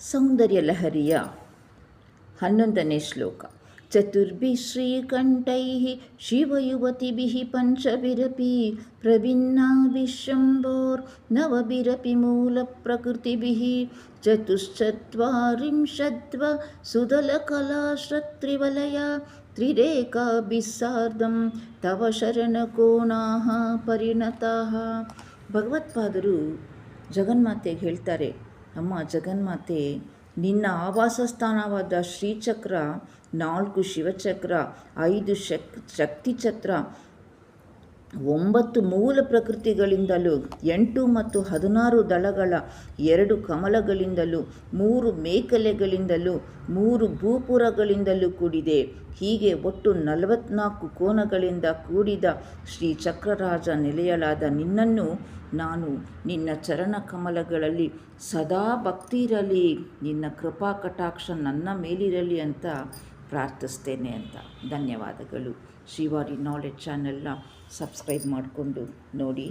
ಸೌಂದರ್ಯಲಹರಿಯ 11ನೇ ಶ್ಲೋಕ. ಚತುರ್ಭಿಃ ಶ್ರೀಕಂಠೈಃ ಶಿವಯುವತಿಭಿಃ ಪಂಚಭಿರಪಿ ಪ್ರಭಿನ್ನಭಿಃ ಶಂಭೋರ್ನವಭಿರಪಿ ಮೂಲಪ್ರಕೃತಿಭಿಃ ಚತುಶ್ಚತ್ವಾರಿಂಶದ್ವ ಸುದಲಕಲಾಶ್ರತ್ರಿವಲಯ ತ್ರಿರೇಖಾಭಿಃ ಸಾರ್ಧಂ ತವ ಶರಣಕೋನಾಃ ಪರಿಣತಾಃ. ಭಗವತ್ಪಾದರು ಜಗನ್ಮಾತೆಗೆ ಹೇಳ್ತಾರೆ, ಅಮ್ಮ ಜಗನ್ಮಾತೆ, ನಿನ್ನ ಆವಾಸ ಸ್ಥಾನವಾದ ಶ್ರೀಚಕ್ರ, 4 ಶಿವಚಕ್ರ, 5 ಶಕ್ತಿಚಕ್ರ, 9 ಮೂಲ ಪ್ರಕೃತಿಗಳಿಂದಲೂ, 8 ಮತ್ತು 16 ದಳಗಳ 2 ಕಮಲಗಳಿಂದಲೂ, 3 ಮೇಖಲೆಗಳಿಂದಲೂ, 3 ಭೂಪುರಗಳಿಂದಲೂ ಕೂಡಿದೆ. ಹೀಗೆ ಒಟ್ಟು 44 ಕೋನಗಳಿಂದ ಕೂಡಿದ ಶ್ರೀಚಕ್ರರಾಜ ನಿಲಯಳಾದ ನಿನ್ನನ್ನು ನಾನು ನಿನ್ನ ಚರಣ ಕಮಲಗಳಲ್ಲಿ ಸದಾ ಭಕ್ತಿ ಇರಲಿ, ನಿನ್ನ ಕೃಪಾ ಕಟಾಕ್ಷ ನನ್ನ ಮೇಲಿರಲಿ ಅಂತ ಪ್ರಾರ್ಥಿಸ್ತೇನೆ ಅಂತ. ಧನ್ಯವಾದಗಳು. ಶ್ರೀವಾರಿ ನಾಲೆಡ್ಜ್ ಚಾನೆಲ್ನ ಸಬ್ಸ್ಕ್ರೈಬ್ ಮಾಡಿಕೊಂಡು ನೋಡಿ.